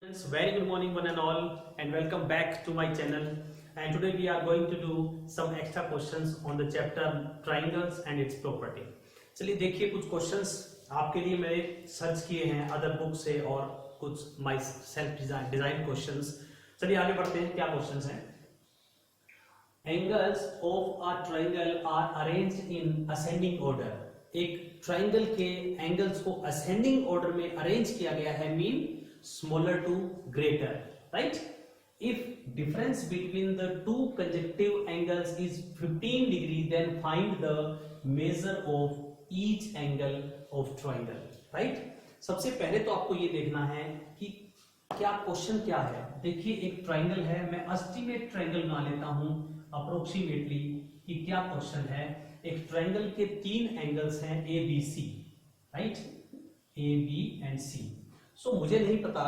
Friends, very good morning one and all, and welcome back to my channel. And today we are going to do some extra questions on the chapter triangles and its property. चलिए देखिए कुछ questions आपके लिए मैंने search किए हैं other book से और कुछ माई सेल्फ डिजाइन क्वेश्चंस. चलिए आगे बढ़ते हैं. क्या क्वेश्चंस हैं? Angles of a triangle are arranged in ascending order. एक ट्राइंगल के एंगल्स को असेंडिंग ऑर्डर में अरेंज किया गया है, mean smaller to greater, right? If difference between the two conjective angles is 15 degree, then find the measure of each angle of triangle, right? सबसे पहले तो आपको ये देखना है कि क्या क्वेश्चन क्या है. देखिए एक ट्राइंगल है, मैं एस्टिमेट ट्राइंगल बना लेता हूं अप्रोक्सीमेटली कि क्या क्वेश्चन है. एक ट्राइंगल के तीन एंगल्स हैं A B C, right? A B and C. So मुझे नहीं पता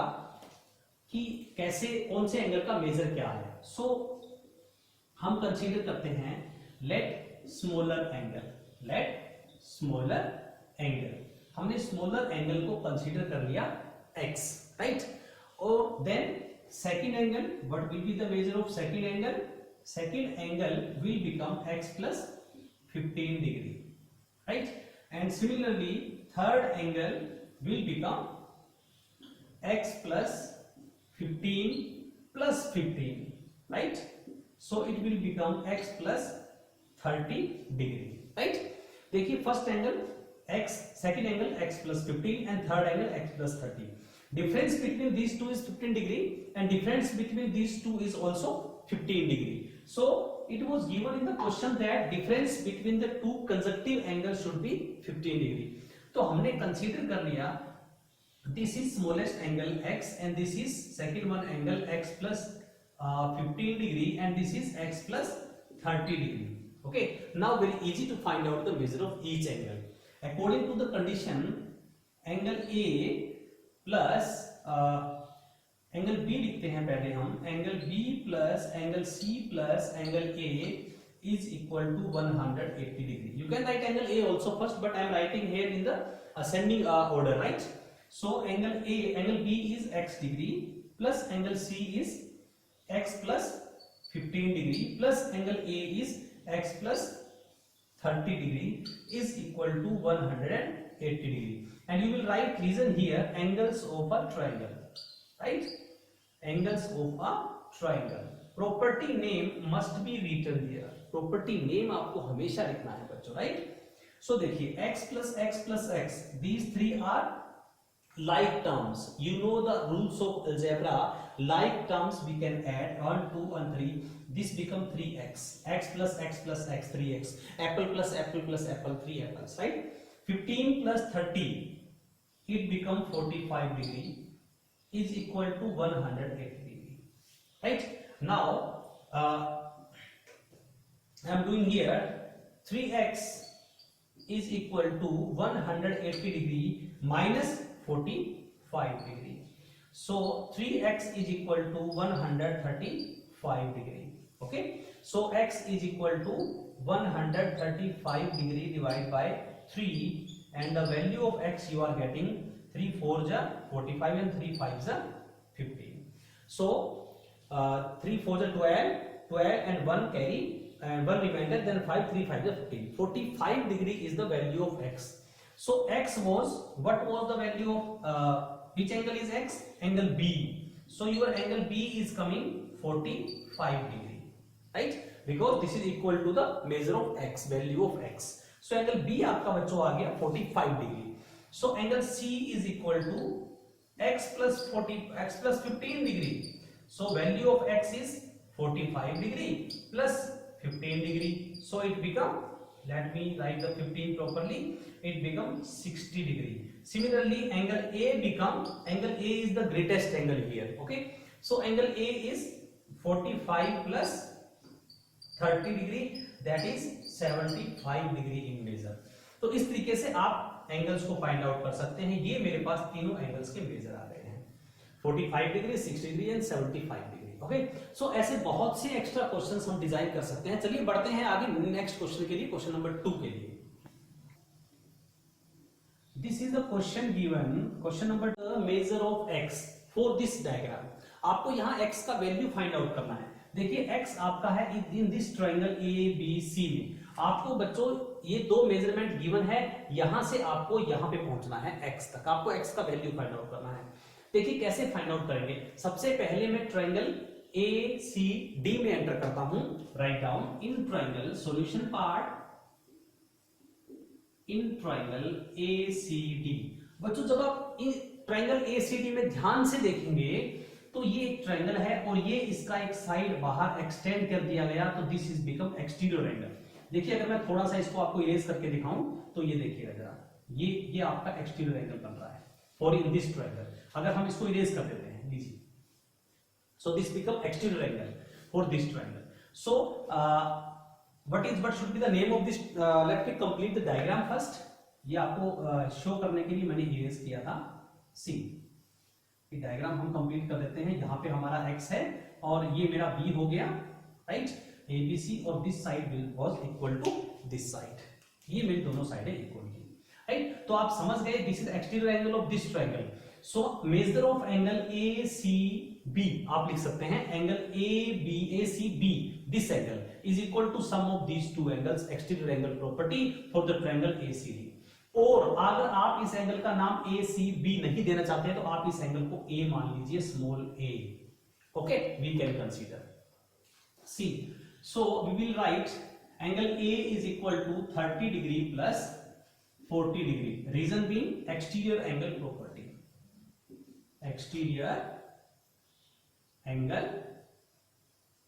कि कैसे कौन से एंगल का मेजर क्या है. सो हम कंसीडर करते हैं लेट स्मॉलर एंगल. हमने स्मॉलर एंगल को कंसीडर कर लिया x, राइट? और then second angle, what will be the measure of second angle? Second angle will become x plus 15 degree, right? And similarly third angle will become x plus 15 plus 15, right? So it will become x plus 30 degree, right? देखिए first angle x, second angle x plus 15 and third angle x plus 30. Difference between these two is 15 degree and difference between these two is also 15 degree. So it was given in the question that difference between the two consecutive angles should be 15 degree. तो हमने consider कर लिया this is smallest angle x and this is second one angle x plus 15 degree and this is x plus 30 degree. Okay, now very easy to find out the measure of each angle. According to the condition, angle A plus angle B लिखते हैं पहले हम. Angle B plus angle C plus angle A is equal to 180 degree. You can write angle A also first, but I am writing here in the ascending order, right? So angle B is x degree plus angle C is x plus 15 degree plus angle A is x plus 30 degree is equal to 180 degree. And you will write reason here, angles of a triangle, right? Angles of a triangle. Property name must be written here. Property name आपको हमेशा लिखना है बच्चों, right? So देखिए x plus x, these three are like terms. You know the rules of algebra. Like terms we can add 1, 2 and 3. This become 3x. X plus x plus x, 3x. Apple plus apple plus apple, 3 apples, right? 15 plus 30, it become 45 degree is equal to 180 degree, right? Now I am doing here 3x is equal to 180 degree minus 45 degree. So 3x is equal to 135 degree. Okay, so x is equal to 135 degree divided by 3 and the value of x you are getting 3 4 ja 45 and 3 5 ja 15. So 3 4 ja 12 and 1 carry and 1 remainder, then 5 3 5 ja 15. 45 degree is the value of x. So x was, what was the value of which angle is x? Angle B. So your angle B is coming 45 degree, right? Because this is equal to the measure of x, value of x. So angle B आपका बच्चों आ गया 45 degree. So angle C is equal to x plus 15 degree. So value of x is 45 degree plus 15 degree. So it become, let me write the 15 properly, it becomes 60 degree. Similarly angle A is the greatest angle here. Okay, so angle A is 45 plus 30 degree, that is 75 degree in measure. तो इस तरीके से आप angles को find out कर सकते हैं. ये मेरे पास तीनों एंगल्स के मेजर आ गए हैं, 45 degree, 60 degree and 75 degree. Okay, so ऐसे बहुत से एक्स्ट्रा क्वेश्चंस हम डिजाइन कर सकते हैं. चलिए बढ़ते हैं आगे नेक्स्ट क्वेश्चन के लिए, क्वेश्चन नंबर 2 के लिए. This is the question given, question number 2, measure of x for this diagram आपको यहाँ x का वैल्यू फाइंड आउट करना है। देखिए x आपका है इन दिस ट्रायंगल ABC में। आपको बच्चों ये दो मेजरमेंट गिवन है, यहां से आपको यहां पे पहुंचना है x तक, आपको x का वैल्यू फाइंड आउट करना है। देखिए कैसे फाइंड आउट करेंगे। सबसे पहले मैं ट्रायंगल ACD में एंटर करता हूं। Right down in triangle solution part in triangle ACD। बच्चों जब आप इन ट्रायंगल ACD में ध्यान से देखेंगे तो ये एक ट्रायंगल है और ये इसका एक साइड बाहर एक्सटेंड कर दिया गया, तो this is become exterior angle. देखिए अगर मैं थोड़ा सा इसको आपको इरेज करके दिखाऊं तो ये देखिएगा जरा, ये आपका एक्सटीरियर एंगल बन रहा है फॉर इन दिस ट्रायंगल। अगर हम इसको इरेज कर देते हैं, लीजिए, so this become exterior angle for this triangle. So what should be the name of this, let me complete the diagram first। ये आपको शो करने के लिए मैंने इरेज किया था। सी ये डायग्राम हम कंप्लीट कर देते हैं। यहाँ पे हमारा x है और ये मेरा b हो गया, राइट, ABC, और this side was equal to this side, ये मेरी दोनों साइडें इक्वल की, राइट। तो आप समझ गए this is exterior angle of this triangle. So major of angle ACB आप लिख सकते हैं, angle ACB this angle is equal to sum of these two angles, exterior angle property for the triangle ACD। और अगर आप इस angle का नाम ACB नहीं देना चाहते हैं तो आप इस एंगल को A मान लीजिए, small a, okay, we can consider C। So we will write angle A is equal to 30 degree plus 40 degree, reason being exterior angle property, exterior angle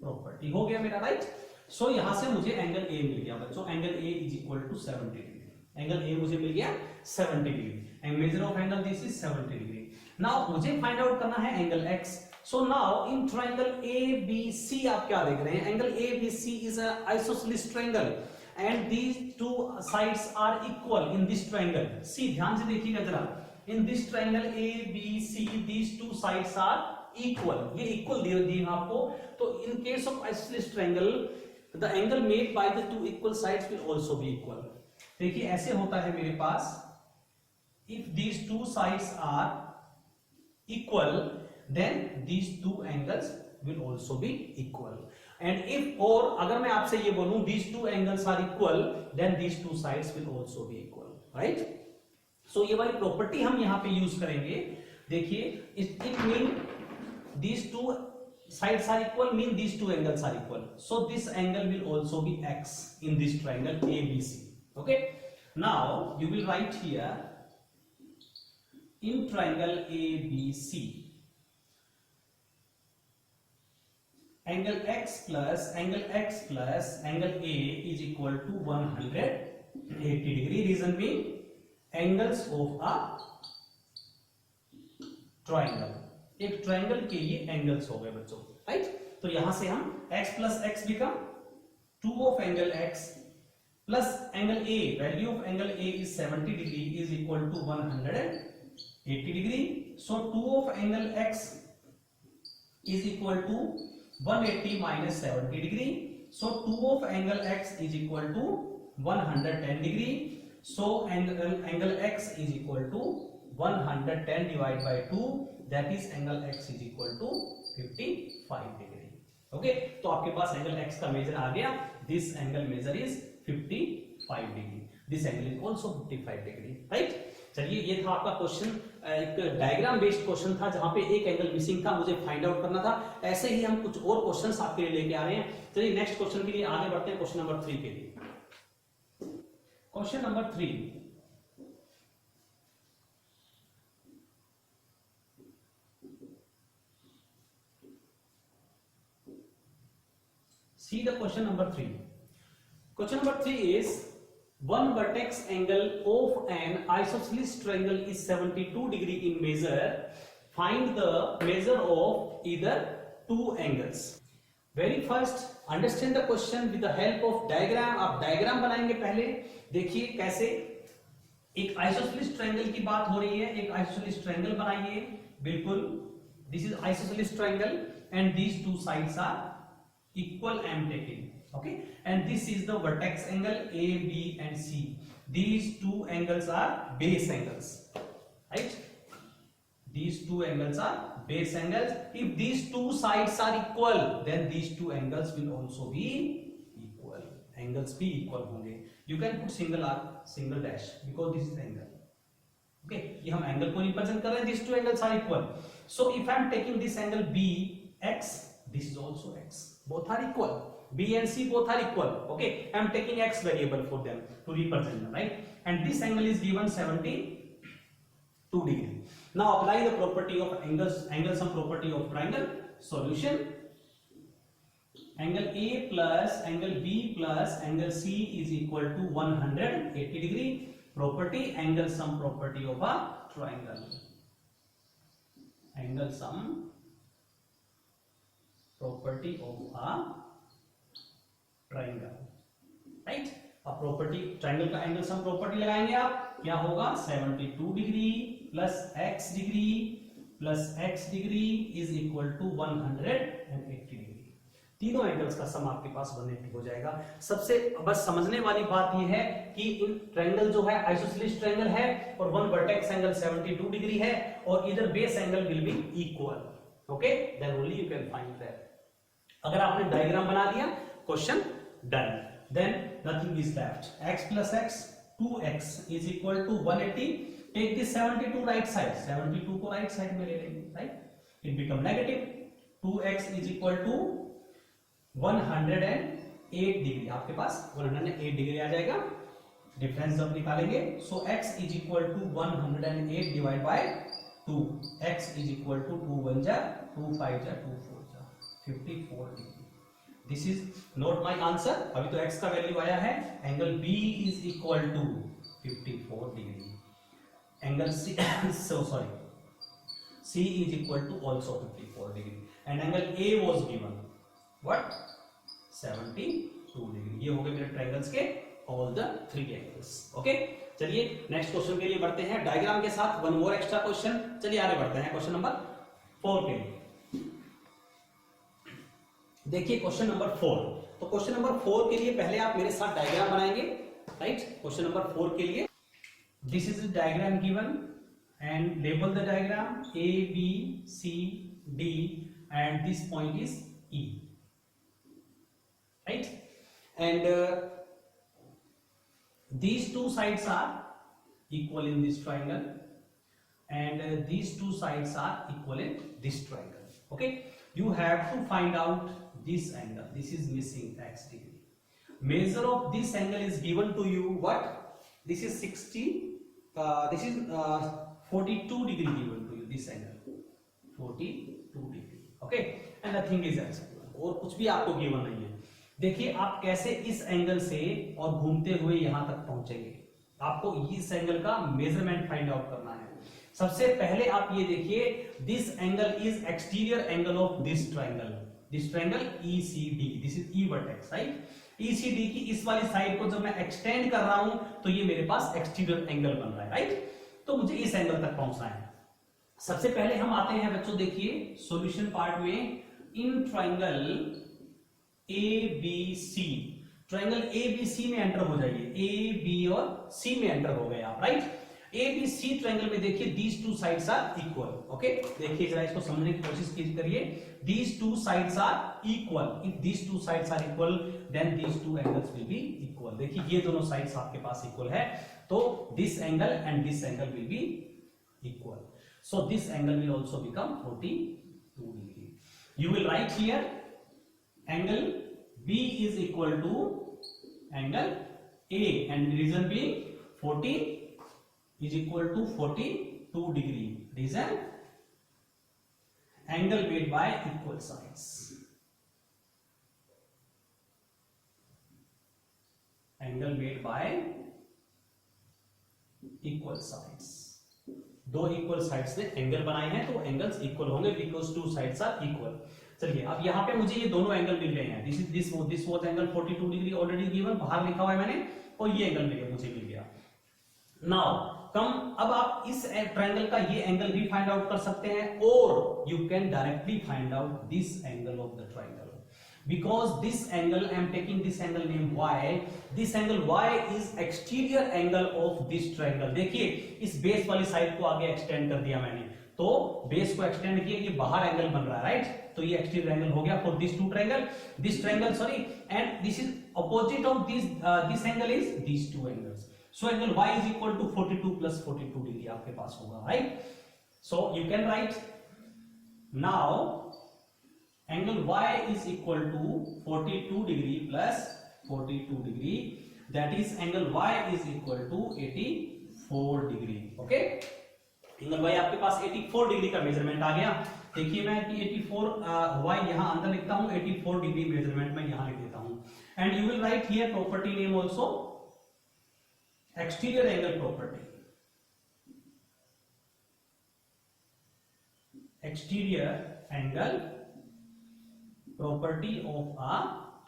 property हो गया मेरा, राइट। सो यहां से मुझे एंगल A मिल गया बच्चों, angle A is equal to 70 degree, angle A मुझे मिल गया 70 degree, and measure of angle this is 70 degree. Now मुझे फाइंड आउट करना है angle x। So now in triangle ABC आप क्या देख रहे हैं, angle ABC is a isosceles triangle and these two sides are equal in this triangle. See ध्यान से देखिएगा जरा, in this triangle ABC these two sides are equal, ये इक्वल दिए आपको। तो in case of isosceles triangle the angle made by the two equal sides will also be equal. देखिए ऐसे होता है मेरे पास, if these two sides are equal then these two angles will also be equal, and if, और अगर मैं आपसे ये बोलूं these two angles are equal then these two sides will also be equal, right. So ये वाली property हम यहां पे यूज करेंगे। देखिए it mean these two sides are equal mean these two angles are equal, so this angle will also be x in this triangle ABC, okay। Now you will write here in triangle ABC angle x plus angle A is equal to 180 degree, reason being angles of a triangle, एक triangle के ये angles हो गए बच्चों, right. तो यहां से हम x plus x become 2 of angle x plus angle A, value of angle A is 70 degree is equal to 180 degree. So 2 of angle x is equal to 180 minus 70 degree. So 2 of angle x is equal to 110 degree. So angle x is equal to 110 divide by 2, that is angle x is equal to 55 degree, okay। तो आपके पास angle x का measure आ गया, this angle measure is 55 degree, this angle is also 55 degree, right। चलिए ये था आपका question, एक diagram based question था जहां पे एक एंगल मिसिंग था, मुझे फाइंड आउट करना था। ऐसे ही हम कुछ और क्वेश्चंस आपके लिए लेके आ रहे हैं। चलिए नेक्स्ट क्वेश्चन के लिए आगे बढ़ते हैं, क्वेश्चन नंबर 3 के लिए। Question number 3, see the question number 3. Question number 3 is one vertex angle of an isosceles triangle is 72 degree in measure. Find the measure of either two angles. Very first understand the question with the help of diagram. आप diagram बनाएंगे पहले। देखिए कैसे एक isosceles triangle की बात हो रही है, एक आइसोसेलेस ट्रायंगल बनाइए, बिल्कुल this is isosceles triangle and these two sides are equal I am taking, okay, and this is the vertex angle A, B and C. These two angles are base angles, right, these two angles are base angles. If these two sides are equal, then these two angles will also be equal. Angles be equal होंगे. You can put single arc, single dash because this is angle. Okay, ये हम angle को represent कर रहे हैं. These two angles are equal. So if I am taking this angle B x, this is also x. Both are equal. B and C both are equal. Okay, I am taking x variable for them to represent them, right? And this angle is given 72 degree. Now apply the property of angles, angle sum property of triangle. Solution: angle A plus angle B plus angle C is equal to 180 degree. Property: angle sum property of a triangle. Angle sum property of a triangle, right? अब property triangle का angle sum property लगाएंगे आप, क्या होगा 72 degree plus x degree plus x degree is equal to 180 degree. तीनों angles का sum आपके पास 180 हो जाएगा. सबसे बस समझने वाली बात यह है कि इन ट्रायंगल जो है आइसोसेलेस ट्रायंगल है और वन वर्टेक्स एंगल 72 डिग्री है और इधर base angle will be equal. Okay, then only you can find that. अगर आपने डायग्राम बना दिया, question done. Then nothing is left. X plus x, 2x is equal to 180. Take this 72 right side. 72 को right side में ले लेंगे, right? It become negative. 2x is equal to 108 degree. आपके पास 108 degree आ जाएगा. डिफरेंस जब निकालेंगे, so x is equal to 108 divided by 2. x is equal to 2 1 जा 2 5 जा 2 4 जा 54 degree. This is not my answer. अभी तो x का वैल्यू आया है. Angle B is equal to 54 degree. Angle C C is equal to also 54 degree. And angle A was given what 72 degree. ये हो गए मेरे ट्रायंगल्स के all the three angles. Okay, चलिए नेक्स्ट क्वेश्चन के लिए बढ़ते हैं डायग्राम के साथ. One more extra question. चलिए आगे बढ़ते हैं क्वेश्चन नंबर 4 के लिए. देखिए क्वेश्चन नंबर 4. तो क्वेश्चन नंबर 4 के लिए पहले आप मेरे साथ डायग्राम बनाएंगे, राइट? क्वेश्चन नंबर 4 के लिए this is the diagram given and label the diagram A B C D and this point is E, right? And these two sides are equal in this triangle and these two sides are equal in this triangle. Okay, you have to find out this angle. This is missing x degree. Measure of this angle is given to you what? This is 60. This is 42 degree given to you. This angle 42 degree. Okay, and nothing is x. और कुछ भी आपको given नहीं है. देखिए आप कैसे इस एंगल से और घूमते हुए यहां तक पहुंचेंगे. आपको इस एंगल का मेजरमेंट फाइंड आउट करना है. सबसे पहले आप ये देखिए, this angle is exterior angle of this triangle. This triangle ECD, this is E vertex, right? ECD की इस वाली साइड को जब मैं एक्सटेंड कर रहा हूं तो ये मेरे पास एक्सटीरियर एंगल बन रहा है, राइट? तो मुझे इस एंगल तक पहुंचना है. सबसे पहले हम आते हैं बच्चों, देखिए सॉल्यूशन पार्ट में. इन ट्रायंगल ABC, ट्रायंगल ABC में एंटर हो जाइए. A B और C में एंटर हो गए आप, राइट? ABC ट्रायंगल में देखिए these two sides are equal. Okay, देखिए जरा इसको समझने की कोशिश करिए. These two sides are equal. If these two sides are equal, then these two angles will be equal. देखिए ये दोनों sides आपके पास equal है, तो this angle and this angle will be equal. So this angle will also become 42 degree. You will write here angle B is equal to angle A, and reason being 40 is equal to 42 degree. Reason, angle made by equal sides. Angle made by equal sides. दो equal sides ने angle बनाए हैं तो angles equal होंगे because two sides are equal. चलिए अब यहाँ पे मुझे ये दोनों एंगल मिल गए हैं. This was angle 42 degree already given, बाहर लिखा हुआ है मैंने, और ये एंगल मुझे मिल गया. नाउ अब आप इस ट्रायंगल का ये एंगल भी फाइंड आउट कर सकते हैं, और you can directly find out this angle of the triangle. Because this angle, I am taking this angle name Y. This angle Y is exterior angle of this triangle. देखिए इस base वाली side को आगे extend कर दिया मैंने, तो base को एक्सटेंड किया, ये बाहर एंगल बन रहा है, राइट? तो ये एक्सटीरियर एंगल हो गया for this two triangle, this triangle sorry, and this is opposite of this angle is this two angles. So angle y is equal to 42 प्लस 42 डिग्री आपके पास होगा, right? So you can write now angle y is equal to 42 degree plus 42 degree, that is angle y is equal to 84 degree. okay, angle y आपके पास 84 degree का measurement आ गया. देखिए मैं कि 84 y यहां अंदर लिखता हूं, 84 डिग्री मेजरमेंट मैं यहां लिख देता हूं. And you will write here property name also, exterior angle property, exterior angle property of a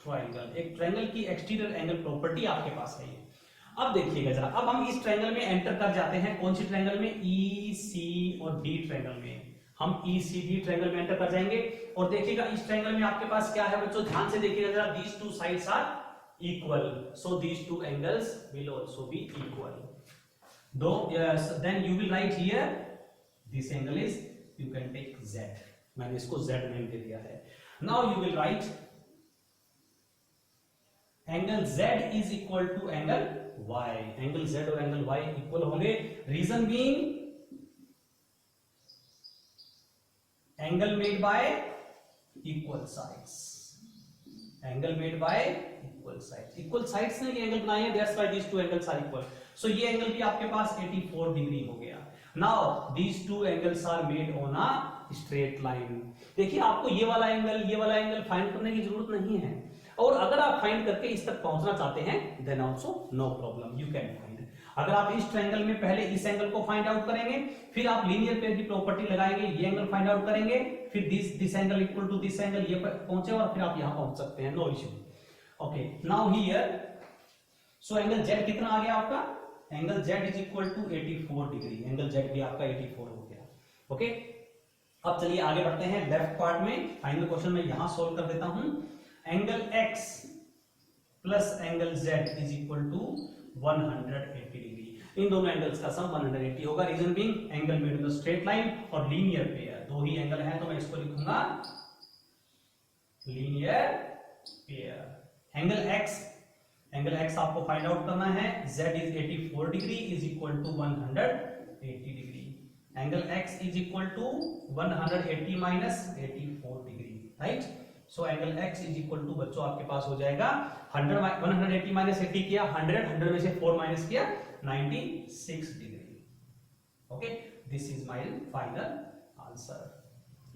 triangle. एक ट्रायंगल की एक्सटीरियर एंगल प्रॉपर्टी आपके पास है ये. अब देखिएगा जरा, अब हम इस ट्रायंगल में एंटर कर जाते हैं. कौन सी ट्रायंगल में? ई सी और डी ट्रायंगल में. हम ई सी डी ट्रायंगल में एंटर कर जाएंगे. और देखिएगा इस ट्रायंगल में आपके पास क्या है बच्चों, ध्यान से देखिएगा जरा. These two sides are equal, so these two angles will also be equal. दो then you will write here this angle is, you can take z. मैंने इसको z नेम दे दिया है. Now you will write angle Z is equal to angle Y. Angle Z और angle Y equal होंगे. Reason being angle made by equal sides. Angle made by equal sides. Equal sides ने ये angle बनाए हैं. That's why these two angles are equal. So ये angle भी आपके पास 84 degree हो गया. Now these two angles are made on a straight line. देखिए आपको ये वाला एंगल फाइंड करने की जरूरत नहीं है, और अगर आप फाइंड करके इस तक पहुंचना चाहते हैं then also no problem, you can find. अगर आप इस ट्रायंगल में पहले इस एंगल को फाइंड आउट करेंगे, फिर आप लीनियर पेयर की प्रॉपर्टी लगाएंगे, ये एंगल फाइंड आउट करेंगे, फिर this angle equal to this angle, ये पहुंचे और फिर आप यहां पहुंच सकते हैं, no issue. Okay, now here so angle Z कितना आ गया आपका? Angle Z is equal to 84 degree. Angle Z भी आपका 84 हो गया. ओके, अब चलिए आगे बढ़ते हैं लेफ्ट पार्ट में. फाइनल क्वेश्चन में यहां सोल्व कर देता हूं. Angle x plus angle z is equal to 180 degree. इन दोनों एंगल्स का सम 180 होगा. Reason being angle made in the straight line और लीनियर पेयर, दो ही एंगल है तो मैं इसको लिखूंगा लीनियर पेयर. एंगल x आपको फाइंड आउट करना है. z is 84 degree is equal to 180 degree. Angle x is equal to 180 minus 84 degree, right? So angle x is equal to बच्चों आपके पास हो जाएगा 180 minus 80 किया 100 में से 4 माइनस किया 96 degree. Okay, this is my final answer.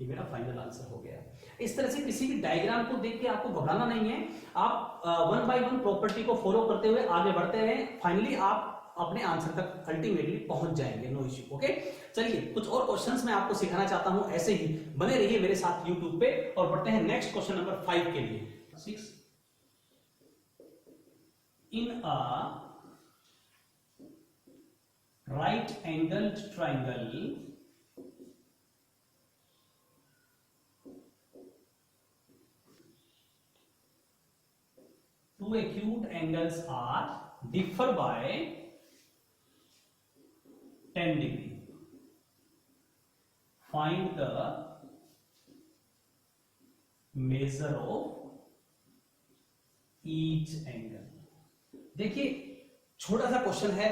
ये मेरा फाइनल आंसर हो गया. इस तरह से किसी भी डायग्राम को देख के आपको घबराना नहीं है. आप वन बाय वन प्रॉपर्टी को फॉलो करते हुए आगे बढ़ते रहें. फाइनली आप अपने आंसर तक अल्टीमेटली पहुंच जाएंगे, नो इश्यू. ओके, चलिए कुछ और क्वेश्चंस मैं आपको सिखाना चाहता हूं. ऐसे ही बने रहिए मेरे साथ YouTube पे और बढ़ते हैं नेक्स्ट क्वेश्चन नंबर 5 के लिए. 6 in a right angled triangle two acute angles are differ by 10 degree. Find the measure of each angle. देखिए छोटा सा क्वेश्चन है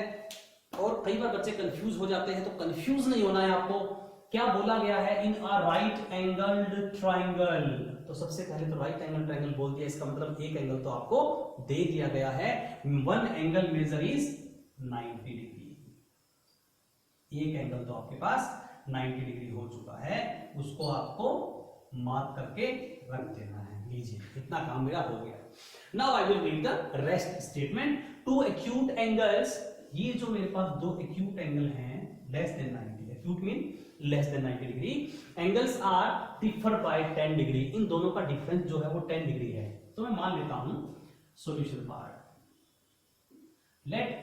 और कई बार बच्चे कंफ्यूज हो जाते हैं, तो कंफ्यूज नहीं होना है आपको. क्या बोला गया है? इन अ राइट एंगल्ड ट्रायंगल. तो सबसे पहले तो राइट एंगल ट्रायंगल बोल दिया, इसका मतलब एक एंगल तो आपको दे दिया गया है. One angle measure is 90 degree. एक एंगल तो आपके पास 90 डिग्री हो चुका है, उसको आपको मार्क करके रख देना है. लीजिए इतना काम मेरा हो गया. Now I will read the rest statement. Two acute angles, ये जो मेरे पास दो एक्यूट एंगल हैं less than 90, acute mean less than 90 degree. Angles are differ by 10 degree. इन दोनों का डिफरेंस जो है वो 10 डिग्री है. तो मैं मान लेता हूं solution part. let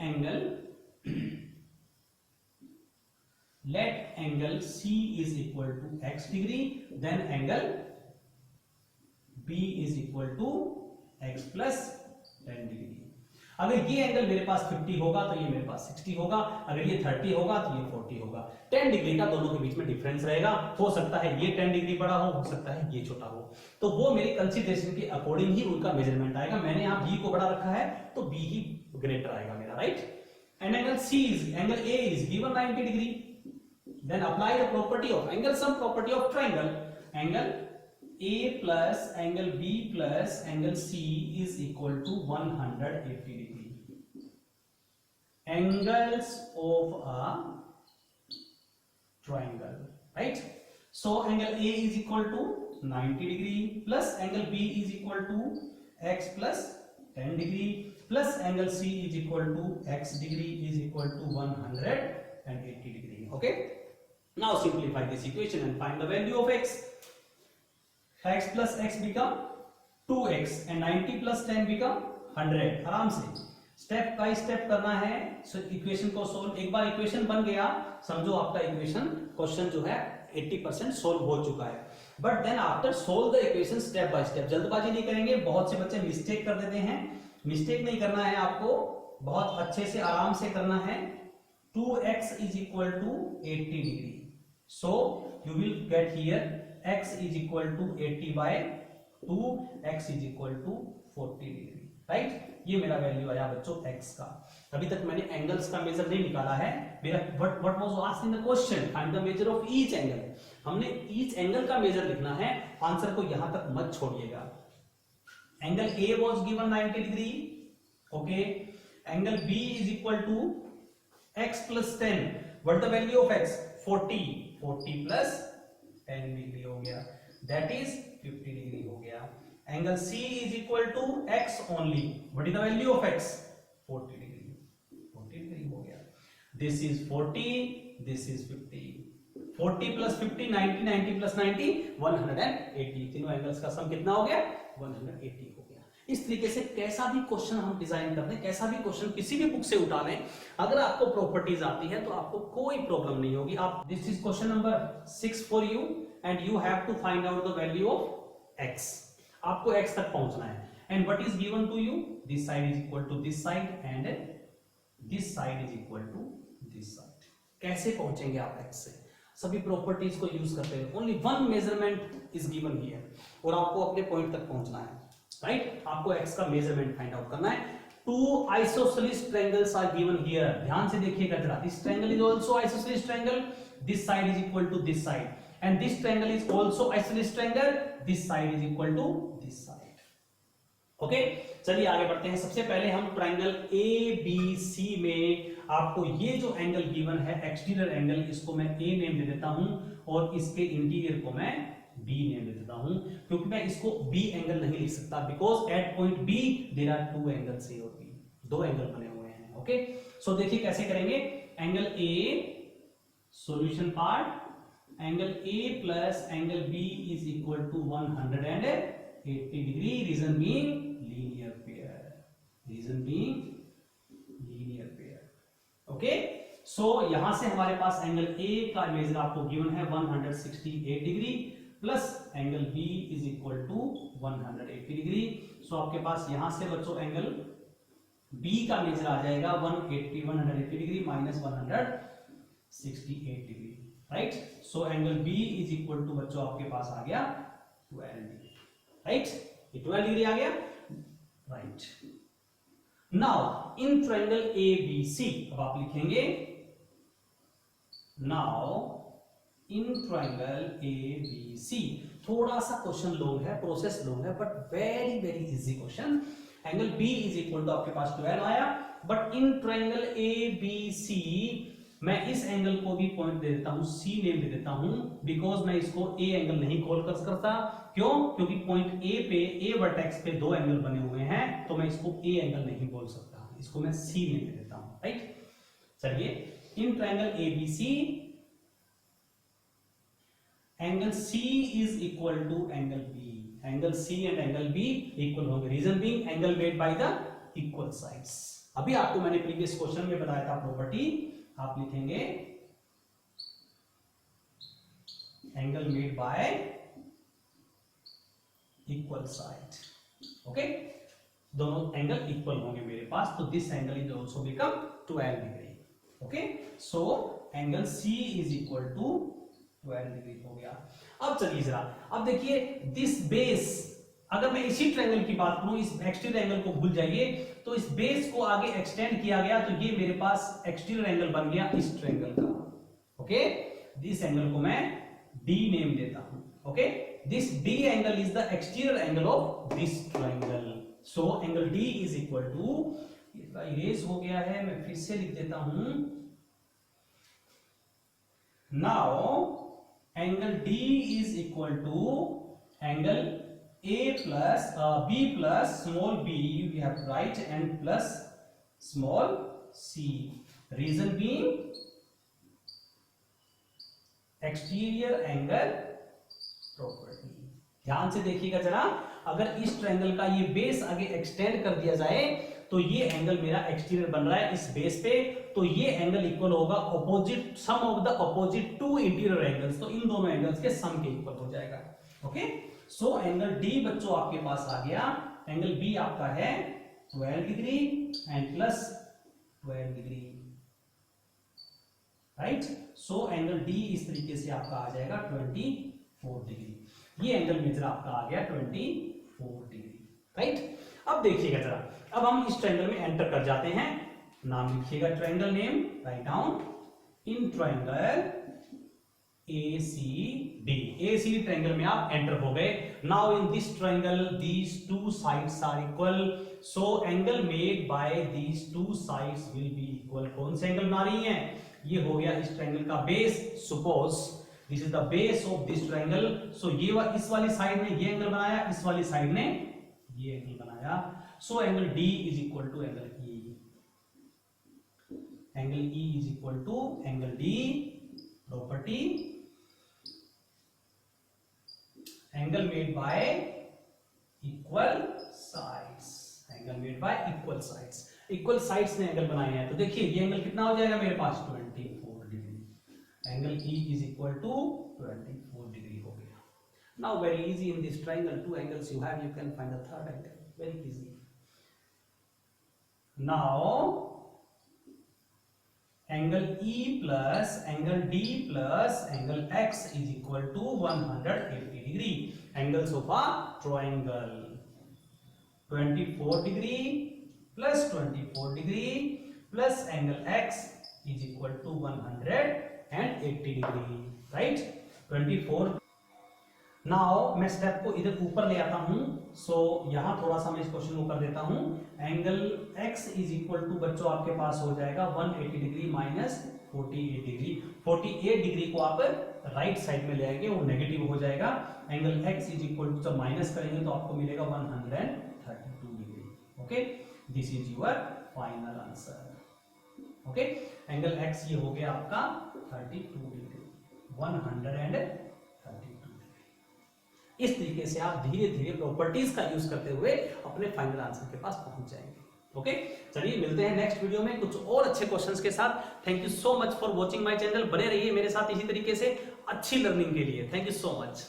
angle C is equal to x degree, then angle B is equal to x plus 10 degree. अगर ये एंगल मेरे पास 50 होगा तो ये मेरे पास 60 होगा, अगर ये 30 होगा तो ये 40 होगा। 10 डिग्री का दोनों के बीच में डिफरेंस रहेगा। हो सकता है ये 10 डिग्री बड़ा हो सकता है ये छोटा हो, तो वो मेरी कंसीडरेशन के अकॉर्डिंग ही उनका मेजरमेंट आएगा। मैंने यहाँ बी को बड़ा रखा है तो बी ही ग्रेटर आएगा मेरा, right. And angle A is given 90 degree, then apply the property of angle, sum property of triangle. Angle A plus angle B plus angle C is equal to 180 degree. Angles of a triangle, right? So angle A is equal to 90 degree plus angle B is equal to x plus 10 degree plus angle C is equal to x degree is equal to 180 degree. Okay? Now simplify this equation and find the value of x. x plus x become 2x and 90 plus 10 become 100। आराम से step by step करना है equation को solve. एक बार equation बन गया समझो आपका इक्वेशन क्वेश्चन जो है 80% सोल्व हो चुका है। But then after solve the equation step by step, जल्दबाजी नहीं करेंगे। बहुत से बच्चे मिस्टेक कर देते हैं, मिस्टेक नहीं करना है आपको, बहुत अच्छे से आराम से करना है। 2x is equal to 80 degree, so you will get here x is equal to 80 by 2, x is equal to 40 degree, right. ये मेरा वैल्यू आया बच्चों x का। अभी तक मैंने एंगल्स का मेजर नहीं निकाला है। मेरा what was asked in the question, find the measure of each angle. हमने ईच एंगल का मेजर लिखना है, आंसर को यहां तक मत छोड़िएगा। Angle A was given 90 degree, okay. Angle B is equal to x plus 10, what the value of x? 40 plus 10 degree हो गया, दैट इज 50 डिग्री हो गया। Angle C is equal to x only, what is the value of x? 40 degree हो गया। This is 40, this is 50, 40 plus 50 90, 90 plus 90 180। तीनों angles का सम कितना हो गया? 180 हो गया। इस तरीके से कैसा भी क्वेश्चन हम डिजाइन कर दें, कैसा भी क्वेश्चन किसी भी बुक से उठा लें, अगर आपको प्रॉपर्टीज आती है तो आपको कोई प्रॉब्लम नहीं होगी। आप this is question number 6 for you and you have to find out the value of x। आपको x तक पहुंचना है and what is given to you? This side is equal to this side and this side is equal to this side. कैसे पहुंचेंगे आप x से? सभी properties को यूज करते हुए only one measurement is given here और आपको अपने पॉइंट तक पहुंचना है, राइट। आपको x का मेजरमेंट फाइंड आउट करना है। Two isosceles triangles are given here, ध्यान से देखिएगा जरा। This triangle is also isosceles triangle, this side is equal to this side and this triangle is also isosceles triangle, this side is equal to this side. Okay, चलिए आगे बढ़ते हैं। सबसे पहले हम ट्रायंगल ABC में आपको ये जो एंगल गिवन है एक्सटीरियर एंगल, इसको मैं A नेम दे देता हूं और इसके इंटीरियर को मैं B नेम दे देता हूं, क्योंकि मैं इसको B एंगल नहीं लिख सकता because at point B there are two angles A और B, दो एंगल बने हुए हैं। ओके, सो देखिए कैसे करेंगे। Angle A solution part, angle A plus angle B is equal to 180 degree, reason being linear pair, reason being linear pair. Okay, so यहां से हमारे पास एंगल A का मेजर आपको गिवन है 168 degree plus angle B is equal to 180 degree. सो आपके पास यहां से बच्चों एंगल B का मेजर आ जाएगा 180 degree minus 168 degree, right. So angle B is equal to बच्चों आपके पास आ गया 12 डिग्री, राइट। ये 12 डिग्री आ गया, right. Now in triangle ABC, अब आप लिखेंगे नाउ इन ट्रायंगल ABC। थोड़ा सा क्वेश्चन लॉन्ग है, प्रोसेस लॉन्ग है, but very very easy question. Angle B is equal to आपके पास 12 आया, बट इन ट्रायंगल ABC मैं इस एंगल को भी पॉइंट दे देता हूं, C नेम दे देता हूं, बिकॉज मैं इसको A एंगल नहीं कॉल कर सकता। क्यों? क्योंकि पॉइंट A पे, A वर्टेक्स पे दो एंगल बने हुए हैं, तो मैं इसको A एंगल नहीं बोल सकता, इसको मैं C नेम दे देता हूं, राइट। चलिए, in triangle ABC angle C is equal to angle B, angle C and angle B equal होंगे, reason being angle made by the equal sides. अभी आपको मैंने प्रीवियस क्वेश्चन में बताया था प्रॉपर्टी, आप लिखेंगे angle made by equal side. Okay, दोनों एंगल इक्वल होंगे मेरे पास, तो this angle is also become 12 degree. Okay, so angle C is equal to 12 degree हो गया। अब चलिए जरा, अब देखिए दिस बेस, अगर मैं इसी ट्रायंगल की बात करूं, इस एक्सटीरियर एंगल को भूल जाइए, तो इस बेस को आगे एक्सटेंड किया गया, तो ये मेरे पास एक्सटीरियर एंगल बन गया इस ट्रायंगल का। ओके, दिस एंगल को मैं डी नेम देता हूं। Okay, this D angle is the exterior angle of this triangle. So angle D is equal to, इसका इरेज हो गया है, मैं फिर से लिख देता हूं। Now angle D is equal to angle A plus B plus small b, we have to write, and plus small c. Reason being exterior angle property. ध्यान से देखिएगा जरा, अगर इस ट्रायंगल का ये बेस आगे एक्सटेंड कर दिया जाए तो ये एंगल मेरा एक्सटीरियर बन रहा है इस बेस पे, तो ये एंगल इक्वल होगा opposite sum of the opposite to interior angles, तो इन दोनों एंगल्स के सम के इक्वल हो जाएगा। ओके, सो एंगल डी बच्चों आपके पास आ गया, एंगल बी आपका है 12 degree and plus 12 degree, right. So angle D इस तरीके से आपका आ जाएगा 24 डिग्री। ये एंगल मेजर आपका आ गया 24 डिग्री, राइट। अब देखिएगा जरा, अब हम इस ट्रायंगल में एंटर कर जाते हैं। नाम लिखिएगा, triangle name write down, in triangle ACD। ACD triangle में आप एंटर हो गए। Now in this triangle these two sides are equal, so angle made by these two sides will be equal. कौन से एंगल बना रही हैं? ये हो गया इस ट्रायंगल का base. Suppose this is the base of this triangle, so ये इस वाली साइड ने ये एंगल बनाया, इस वाली साइड ने ये एंगल बनाया। So angle D is equal to angle E, angle E is equal to angle D। Property, angle made by equal sides, angle made by equal sides, equal sides ने angle बनाए हैं। तो देखिए ये angle कितना हो जाएगा मेरे पास 24 degree. Angle E is equal to 24 degree हो गया। Now very easy, in this triangle two angles you have, you can find the third angle, very easy. Now angle E plus angle D plus angle X is equal to 180 degree. Angles of a triangle 24 degree plus 24 degree plus angle X is equal to 180 degree, right. 24। Now मैं step को इधर ऊपर ले आता हूं, सो यहां थोड़ा सा मैं इस क्वेश्चन को कर देता हूं। Angle x is equal to बच्चों आपके पास हो जाएगा 180 डिग्री माइनस 48 डिग्री। 48 डिग्री को आप राइट साइड में ले आएंगे, वो नेगेटिव हो जाएगा। Angle x is equal to जब माइनस करेंगे तो आपको मिलेगा 132 degree. Okay, this is your final answer. Okay, angle x ये हो गया आपका 32 डिग्री, 132। इस तरीके से आप धीरे धीरे प्रॉपर्टीज का यूज करते हुए अपने फाइनल आंसर के पास पहुंच जाएंगे। ओके, चलिए मिलते हैं नेक्स्ट वीडियो में कुछ और अच्छे क्वेश्चंस के साथ। Thank you so much for watching my channel. बने रहिए मेरे साथ इसी तरीके से अच्छी लर्निंग के लिए। Thank you so much.